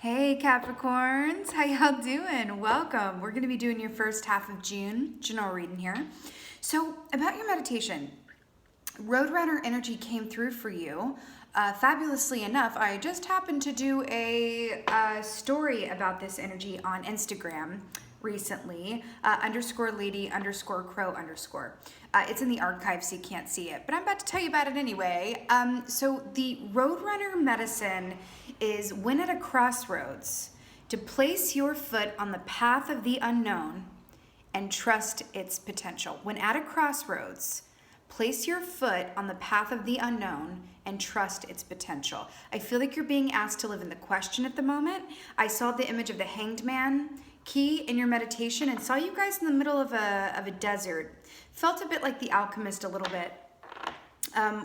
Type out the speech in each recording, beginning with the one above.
Hey Capricorns, how y'all doing? Welcome. We're going to be doing your first half of June general reading here. So about your meditation, Roadrunner energy came through for you. Fabulously enough, I just happened to do a story about this energy on Instagram recently, _lady_crow_. It's in the archive, so you can't see it, but I'm about to tell you about it anyway. So the Roadrunner medicine is when at a crossroads, to place your foot on the path of the unknown and trust its potential. When at a crossroads, place your foot on the path of the unknown and trust its potential. I feel like you're being asked to live in the question at the moment. I saw the image of the Hanged Man key in your meditation and saw you guys in the middle of a desert. Felt a bit like the Alchemist a little bit,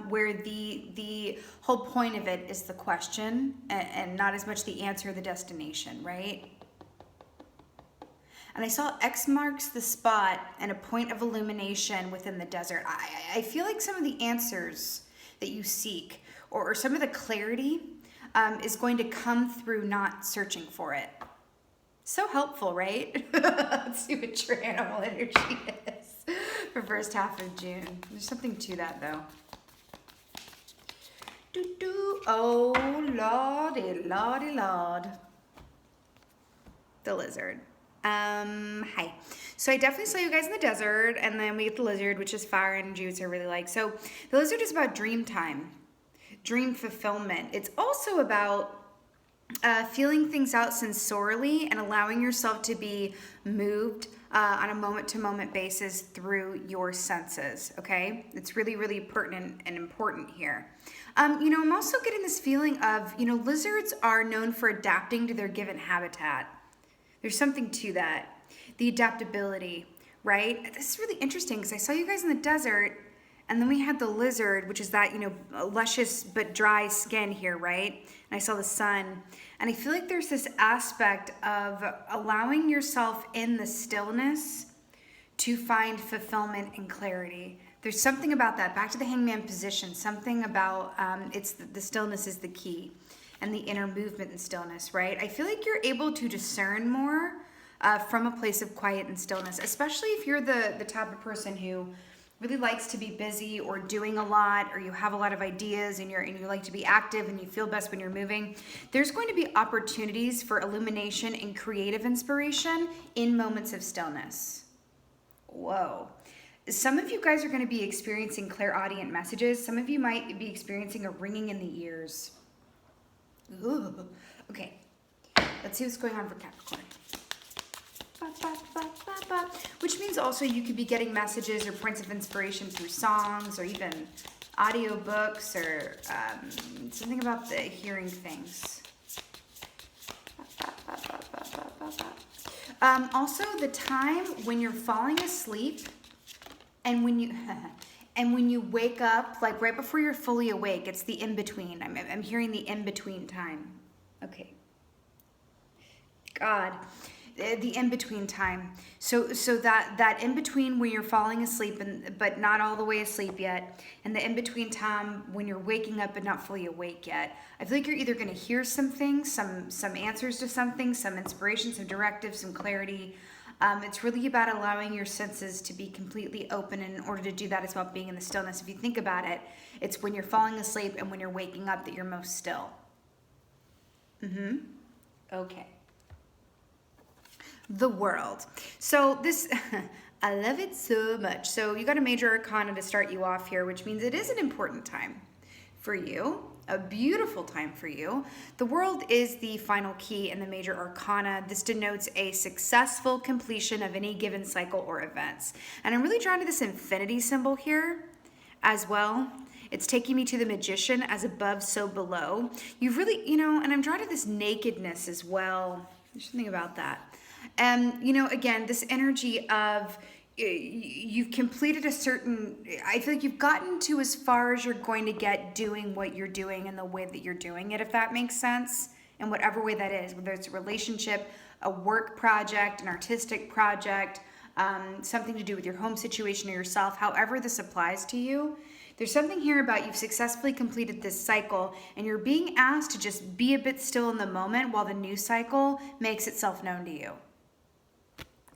where the whole point of it is the question and not as much the answer or the destination, right? And I saw X marks the spot and a point of illumination within the desert. I feel like some of the answers that you seek or some of the clarity is going to come through not searching for it. So helpful, right? Let's see what your animal energy is for first half of June. There's something to that though. Oh, lordy, lordy, lord. The lizard. Hi. So I definitely saw you guys in the desert, and then we get the lizard, which is fire energy, which I really like. So the lizard is about dream time, dream fulfillment. It's also about feeling things out sensorially and allowing yourself to be moved on a moment-to-moment basis through your senses, okay? It's really, really pertinent and important here. I'm also getting this feeling of, lizards are known for adapting to their given habitat. There's something to that. The adaptability, right? This is really interesting because I saw you guys in the desert and then we had the lizard, which is that, luscious but dry skin here, right? And I saw the sun. And I feel like there's this aspect of allowing yourself in the stillness to find fulfillment and clarity. There's something about that. Back to the hangman position, something about it's the stillness is the key and the inner movement and stillness, right? I feel like you're able to discern more from a place of quiet and stillness, especially if you're the type of person who really likes to be busy or doing a lot, or you have a lot of ideas and you like to be active and you feel best when you're moving. There's going to be opportunities for illumination and creative inspiration in moments of stillness. Whoa. Some of you guys are going to be experiencing clairaudient messages. Some of you might be experiencing a ringing in the ears. Ooh. Okay, let's see what's going on for Capricorn. Which means also you could be getting messages or points of inspiration through songs or even audiobooks or something about the hearing things. Also, the time when you're falling asleep and when you wake up, like right before you're fully awake, it's the in-between. I'm hearing the in-between time. Okay. God. The in-between time. So that in-between when you're falling asleep but not all the way asleep yet, and the in-between time when you're waking up but not fully awake yet. I feel like you're either going to hear some things, some answers to something, some inspiration, some directives, some clarity. It's really about allowing your senses to be completely open, and in order to do that, it's about being in the stillness. If you think about it, it's when you're falling asleep and when you're waking up that you're most still. Okay. The world. So this, I love it so much. So you got a major arcana to start you off here, which means it is an important time for you, a beautiful time for you. The world is the final key in the major arcana. This denotes a successful completion of any given cycle or events. And I'm really drawn to this infinity symbol here as well. It's taking me to the magician, as above, so below. You've really, and I'm drawn to this nakedness as well. There's something about that. And, again, this energy of you've completed a certain, I feel like you've gotten to as far as you're going to get doing what you're doing in the way that you're doing it, if that makes sense, in whatever way that is, whether it's a relationship, a work project, an artistic project, something to do with your home situation or yourself, however this applies to you. There's something here about you've successfully completed this cycle and you're being asked to just be a bit still in the moment while the new cycle makes itself known to you.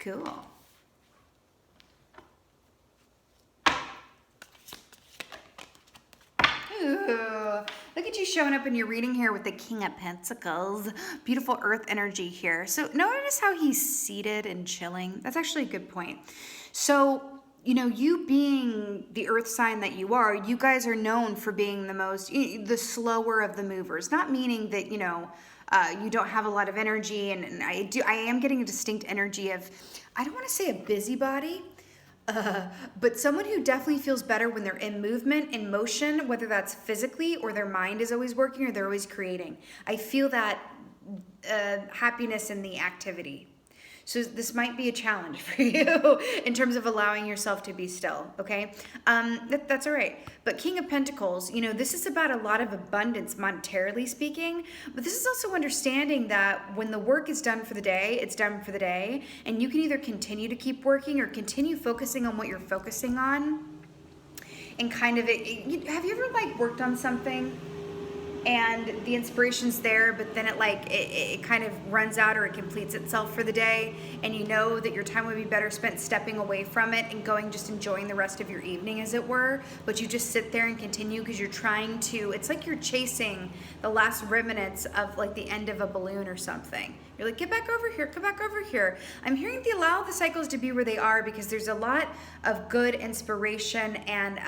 Cool. Ooh, look at you showing up in your reading here with the King of Pentacles. Beautiful earth energy here. So notice how he's seated and chilling. That's actually a good point. So, you know, you being the earth sign that you are, you guys are known for being the slower of the movers. Not meaning that, you know, you don't have a lot of energy. And I am getting a distinct energy of, I don't want to say a busybody, but someone who definitely feels better when they're in movement, in motion, whether that's physically or their mind is always working or they're always creating. I feel that happiness in the activity. So this might be a challenge for you in terms of allowing yourself to be still, okay? That's all right. But King of Pentacles, you know, this is about a lot of abundance monetarily speaking, but this is also understanding that when the work is done for the day, it's done for the day, and you can either continue to keep working or continue focusing on what you're focusing on. And kind of, have you ever like worked on something and the inspiration's there, but then it kind of runs out or it completes itself for the day, and you know that your time would be better spent stepping away from it and going just enjoying the rest of your evening, as it were, but you just sit there and continue because you're trying to, it's like you're chasing the last remnants of like the end of a balloon or something. You're like, get back over here, come back over here. I'm hearing to allow the cycles to be where they are because there's a lot of good inspiration, and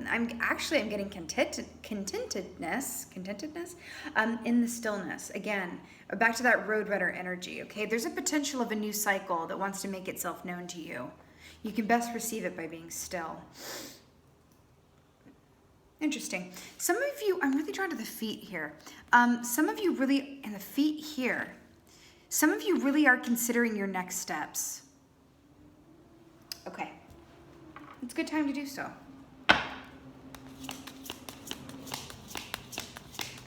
I'm getting contentedness in the stillness. Again, back to that Roadrunner energy, okay? There's a potential of a new cycle that wants to make itself known to you. You can best receive it by being still. Interesting. Some of you, I'm really drawn to the feet here. Some of you really, and the feet here, some of you really are considering your next steps. Okay. It's a good time to do so.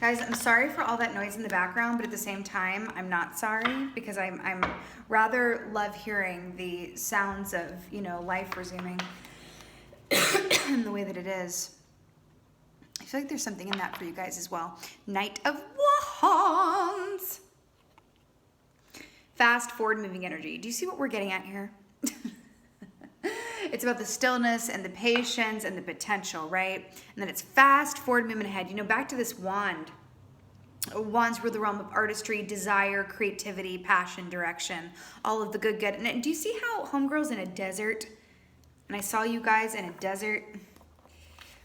Guys, I'm sorry for all that noise in the background, but at the same time, I'm not sorry because I'm rather love hearing the sounds of, you know, life resuming the way that it is. I feel like there's something in that for you guys as well. Knight of Wands. Fast forward moving energy. Do you see what we're getting at here? It's about the stillness and the patience and the potential, right? And then it's fast forward movement ahead. You know, back to this wand. Wands were the realm of artistry, desire, creativity, passion, direction, all of the good. And do you see how homegirl's in a desert? And I saw you guys in a desert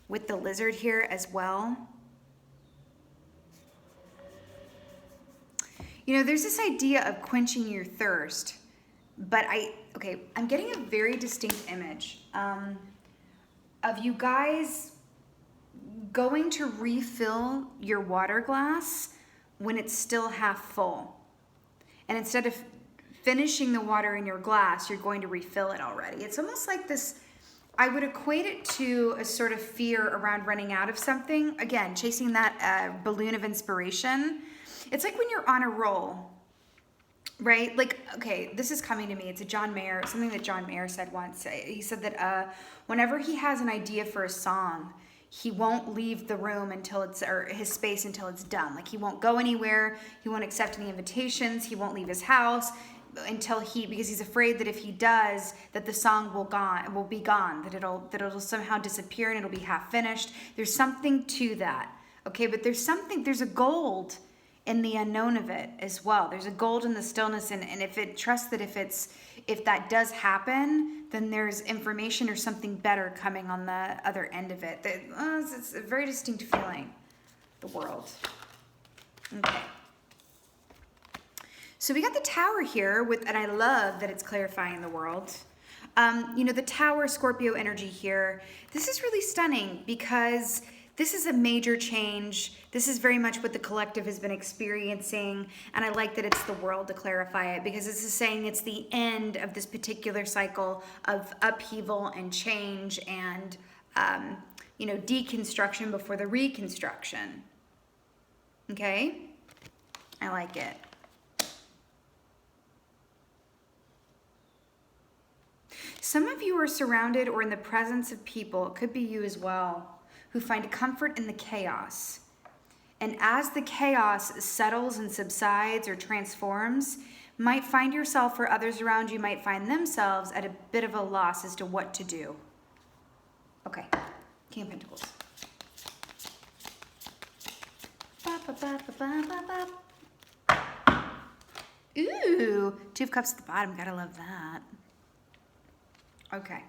with the lizard here as well. You know, there's this idea of quenching your thirst, but I'm getting a very distinct image of you guys going to refill your water glass when it's still half full. And instead of finishing the water in your glass, you're going to refill it already. It's almost like this, I would equate it to a sort of fear around running out of something. Again, chasing that balloon of inspiration. It's like when you're on a roll, right? Like, okay, this is coming to me. It's something that John Mayer said once. He said that whenever he has an idea for a song, he won't leave the room or his space until it's done. Like, he won't go anywhere. He won't accept any invitations. He won't leave his house because he's afraid that if he does, that the song will be gone, that it'll somehow disappear and it'll be half finished. There's something to that. Okay, but there's a gold in the unknown of it as well. There's a gold in the stillness, and if that does happen, then there's information or something better coming on the other end of it. It's a very distinct feeling, the world. Okay. So we got the Tower here, and I love that it's clarifying the world. You know, the Tower, Scorpio energy here, this is really stunning because this is a major change. This is very much what the collective has been experiencing, and I like that it's the world to clarify it because this is saying it's the end of this particular cycle of upheaval and change and, you know, deconstruction before the reconstruction. Okay? I like it. Some of you are surrounded or in the presence of people, it could be you as well, who find comfort in the chaos. And as the chaos settles and subsides or transforms, might find yourself or others around you might find themselves at a bit of a loss as to what to do. Okay, King of Pentacles. Ooh, Two of Cups at the bottom. Gotta love that. Okay.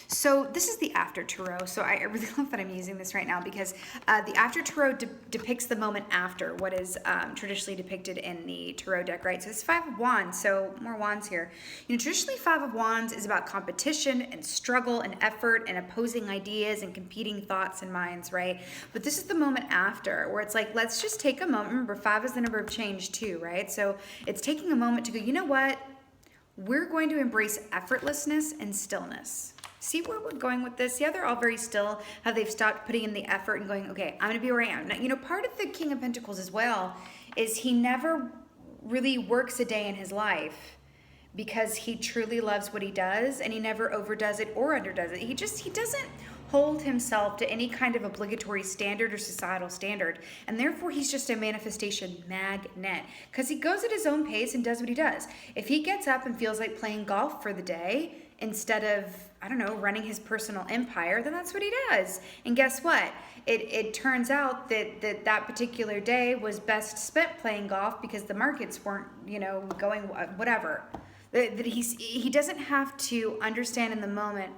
So this is the After Tarot. So I really love that I'm using this right now because the After Tarot depicts the moment after what is traditionally depicted in the Tarot deck, right? So it's Five of Wands, so more wands here. You know, traditionally Five of Wands is about competition and struggle and effort and opposing ideas and competing thoughts and minds, right? But this is the moment after where it's like, let's just take a moment. Remember, 5 is the number of change too, right? So it's taking a moment to go, you know what? We're going to embrace effortlessness and stillness. See where we're going with this? Yeah, they're all very still. How they've stopped putting in the effort and going, okay, I'm going to be where I am. Now, you know, part of the King of Pentacles as well is he never really works a day in his life because he truly loves what he does and he never overdoes it or underdoes it. He doesn't hold himself to any kind of obligatory standard or societal standard. And therefore, he's just a manifestation magnet because he goes at his own pace and does what he does. If he gets up and feels like playing golf for the day instead of, I don't know, running his personal empire, then that's what he does. And guess what? It turns out that particular day was best spent playing golf because the markets weren't, you know, going whatever. That he doesn't have to understand in the moment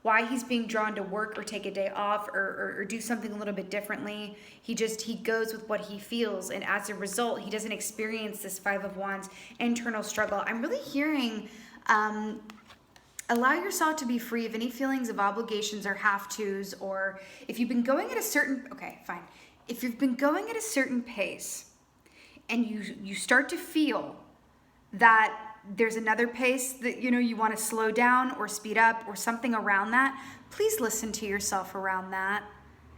why he's being drawn to work or take a day off or do something a little bit differently. He goes with what he feels, and as a result, he doesn't experience this Five of Wands internal struggle. I'm really hearing allow yourself to be free of any feelings of obligations or have-tos, or if you've been going at a certain, okay, fine. If you've been going at a certain pace and you start to feel that there's another pace that, you know, you want to slow down or speed up or something around that, please listen to yourself around that.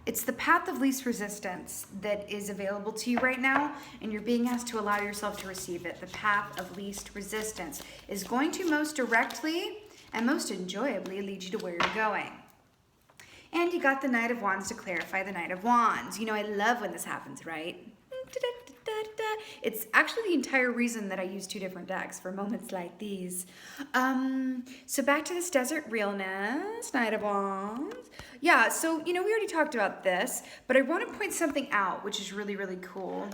It's the path of least resistance that is available to you right now, and you're being asked to allow yourself to receive it. The path of least resistance is going to most directly and most enjoyably lead you to where you're going. And you got the Knight of Wands to clarify the Knight of Wands. You know, I love when this happens, right? It's actually the entire reason that I use 2 different decks for moments like these. So back to this desert realness, Knight of Wands. Yeah, so, you know, we already talked about this, but I want to point something out, which is really, really cool.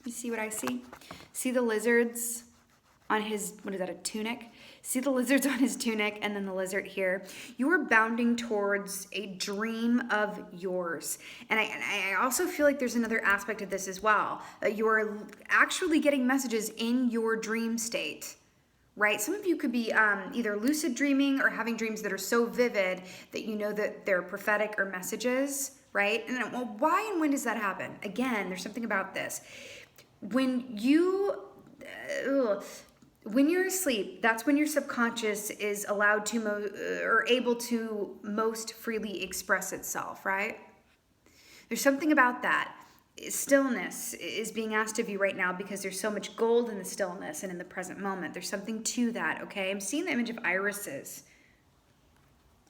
You see what I see? See the lizards on his, what is that, a tunic? See the lizards on his tunic and then the lizard here. You are bounding towards a dream of yours. And I also feel like there's another aspect of this as well, that you are actually getting messages in your dream state, right? Some of you could be either lucid dreaming or having dreams that are so vivid that you know that they're prophetic or messages, right? And well, why and when does that happen? Again, there's something about this. When you're asleep, that's when your subconscious is allowed to or able to most freely express itself, right? There's something about that. Stillness is being asked of you right now because there's so much gold in the stillness and in the present moment. There's something to that, okay? I'm seeing the image of irises.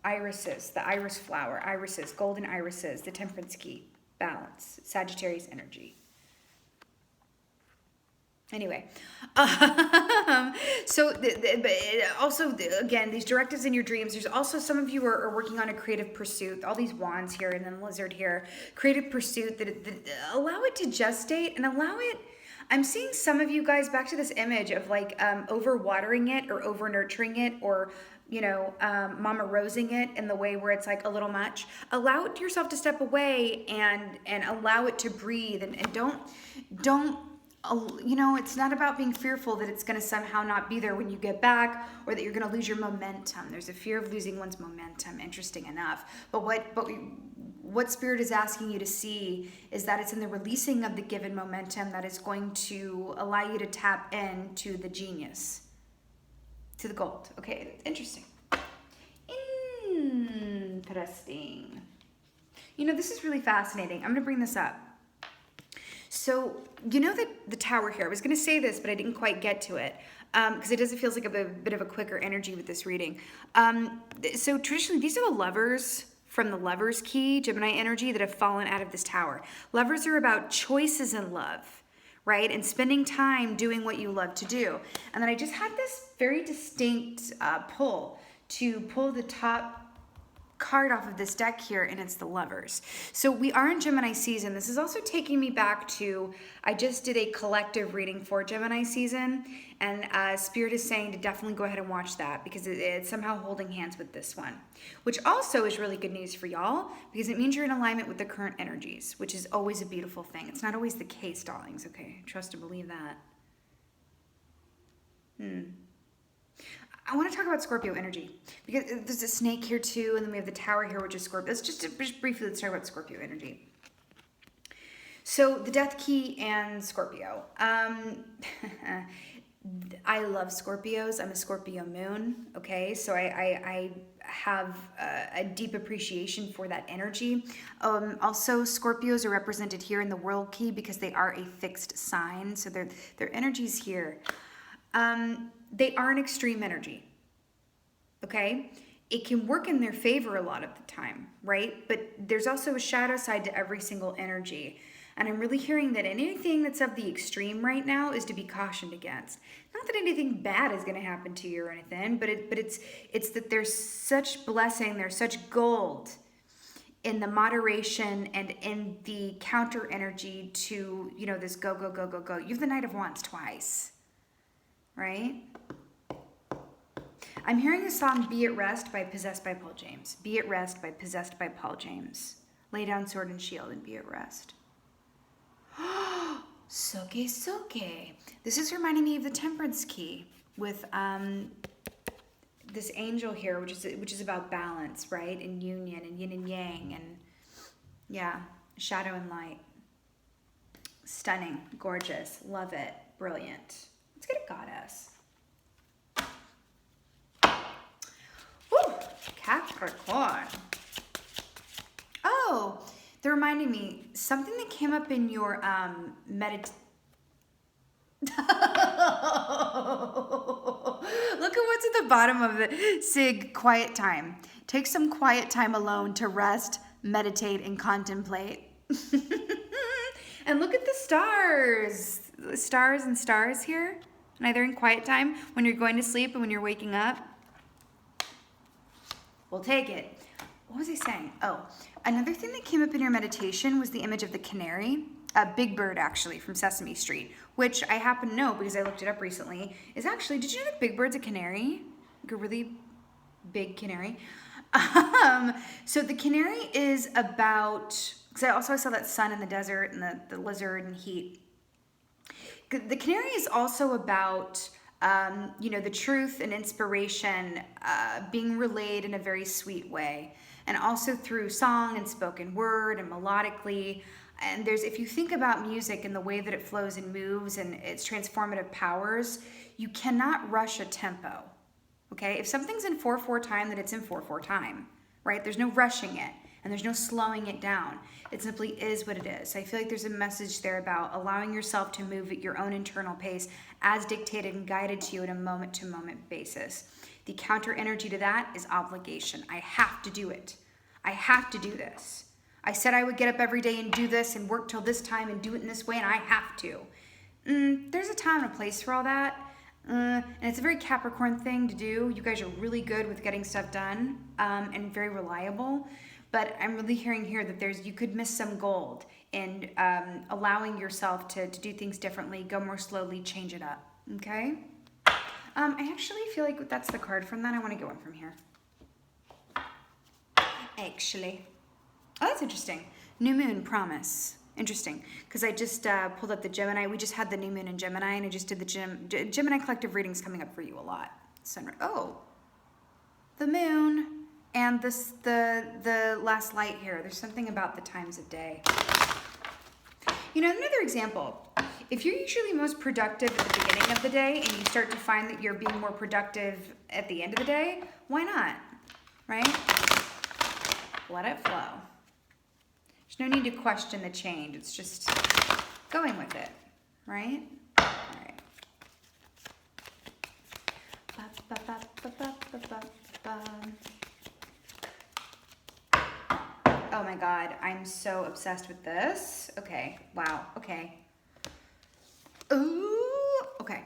Irises, the iris flower, irises, golden irises, the temperance key, balance, Sagittarius energy. Anyway, so also, again, these directives in your dreams, there's also some of you are working on a creative pursuit, all these wands here and then lizard here, creative pursuit that allow it to gestate and allow it. I'm seeing some of you guys back to this image of like over watering it or over nurturing it or, you know, mama rosing it in the way where it's like a little much. Allow it yourself to step away and allow it to breathe and don't, you know, it's not about being fearful that it's going to somehow not be there when you get back or that you're going to lose your momentum. There's a fear of losing one's momentum, interesting enough. But what Spirit is asking you to see is that it's in the releasing of the given momentum that is going to allow you to tap into the genius, to the gold. Okay, interesting. Interesting. You know, this is really fascinating. I'm going to bring this up. So, you know that the tower here, I was going to say this, but I didn't quite get to it because it does, it feels like a bit of a quicker energy with this reading. So traditionally, these are the lovers from the Lover's key, Gemini energy, that have fallen out of this tower. Lovers are about choices in love, right? And spending time doing what you love to do. And then I just had this very distinct pull to pull the top card off of this deck here, and it's the Lovers. So we are in Gemini season. This is also taking me back to, I just did a collective reading for Gemini season, and Spirit is saying to definitely go ahead and watch that because it's somehow holding hands with this one, which also is really good news for y'all because it means you're in alignment with the current energies, which is always a beautiful thing. It's not always the case, darlings. Okay, trust and believe that. I want to talk about Scorpio energy because there's a snake here too, and then we have the tower here, which is Scorpio. Just briefly, let's talk about Scorpio energy. So the death key and Scorpio. I love Scorpios. I'm a Scorpio moon. Okay, so I have a deep appreciation for that energy. Also, Scorpios are represented here in the world key because they are a fixed sign. So their energy's here. They are an extreme energy, okay? It can work in their favor a lot of the time, right? But there's also a shadow side to every single energy. And I'm really hearing that anything that's of the extreme right now is to be cautioned against. Not that anything bad is going to happen to you or anything, but it's that there's such blessing, there's such gold in the moderation and in the counter energy to, you know, this go, go, go, go, go. You have the Knight of Wands twice. Right? I'm hearing the song Be at Rest by Possessed by Paul James. Be at Rest by Possessed by Paul James. Lay down sword and shield and be at rest. Soke, soke. This is reminding me of the Temperance key with this angel here, which is about balance, right? And union and yin and yang and yeah, shadow and light. Stunning, gorgeous, love it, brilliant. Let's get a goddess. Woo! Capricorn. Oh, they're reminding me something that came up in your Look at what's at the bottom of the Sig, quiet time. Take some quiet time alone to rest, meditate, and contemplate. And look at the stars. Stars and stars here. Neither in quiet time, when you're going to sleep and when you're waking up. We'll take it. What was I saying? Oh, another thing that came up in your meditation was the image of the canary. Big Bird, actually, from Sesame Street, which I happen to know because I looked it up recently, is actually, did you know that Big Bird's a canary? Like a really big canary. So the canary is about, because I saw that sun in the desert and the lizard and heat. The canary is also about, you know, the truth and inspiration being relayed in a very sweet way. And also through song and spoken word and melodically. And if you think about music and the way that it flows and moves and its transformative powers, you cannot rush a tempo, okay? If something's in 4/4 time, then it's in 4/4 time, right? There's no rushing it. And there's no slowing it down. It simply is what it is. I feel like there's a message there about allowing yourself to move at your own internal pace as dictated and guided to you on a moment-to-moment basis. The counter energy to that is obligation. I have to do it. I have to do this. I said I would get up every day and do this and work till this time and do it in this way, and I have to. There's a time and a place for all that. And it's a very Capricorn thing to do. You guys are really good with getting stuff done and very reliable. But I'm really hearing here that you could miss some gold in allowing yourself to do things differently, go more slowly, change it up, okay? I actually feel like that's the card from that. I want to get one from here. Actually. Oh, that's interesting. New Moon, Promise. Interesting, because I just pulled up the Gemini. We just had the new moon in Gemini, and I just did the Gemini collective readings coming up for you a lot. Sunrise. Oh, the moon. And the last light here, there's something about the times of day. You know, another example, if you're usually most productive at the beginning of the day and you start to find that you're being more productive at the end of the day, why not, right? Let it flow. There's no need to question the change. It's just going with it, right? All right. Ba, ba, ba, ba, ba, ba, ba, ba. Oh my God, I'm so obsessed with this. Okay, wow, okay. Ooh, okay.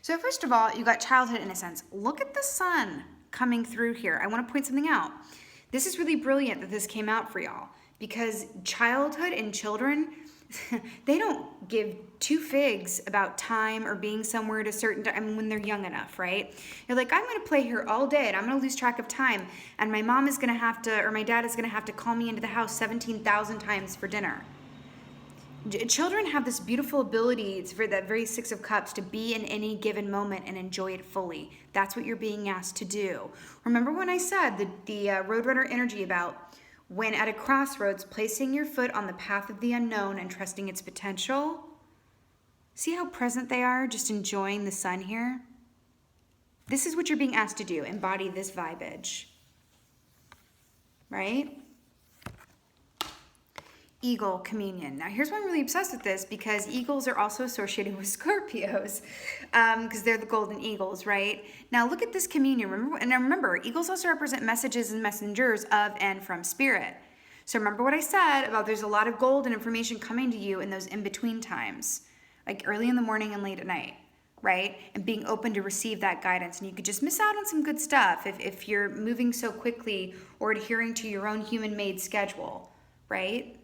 So first of all, you got childhood innocence. Look at the sun coming through here. I want to point something out. This is really brilliant that this came out for y'all, because childhood and children, they don't give two figs about time or being somewhere at a certain time. I mean, when they're young enough, right? You're like, I'm going to play here all day and I'm going to lose track of time. And my mom is going to have to, or my dad is going to have to call me into the house 17,000 times for dinner. Children have this beautiful ability, it's for that very Six of Cups, to be in any given moment and enjoy it fully. That's what you're being asked to do. Remember when I said the Roadrunner energy about when at a crossroads, placing your foot on the path of the unknown and trusting its potential? See how present they are, just enjoying the sun here? This is what you're being asked to do, embody this vibage, right? Eagle communion. Now here's why I'm really obsessed with this, because eagles are also associated with Scorpios, because they're the golden eagles, right? Now look at this communion. Remember, eagles also represent messages and messengers of and from spirit. So remember what I said about there's a lot of golden information coming to you in those in-between times, like early in the morning and late at night, right? And being open to receive that guidance. And you could just miss out on some good stuff if you're moving so quickly or adhering to your own human-made schedule, right?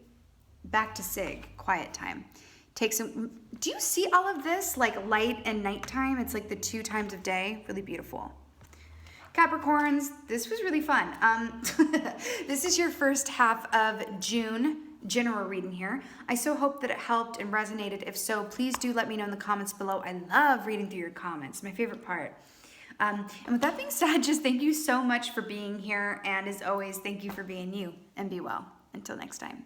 Back to Sig, quiet time. Take some, do you see all of this? Like light and nighttime, it's like the 2 times of day, really beautiful. Capricorns, this was really fun. This is your first half of June general reading here. I so hope that it helped and resonated. If so, please do let me know in the comments below. I love reading through your comments, my favorite part. And with that being said, just thank you so much for being here. And as always, thank you for being you, and be well. Until next time.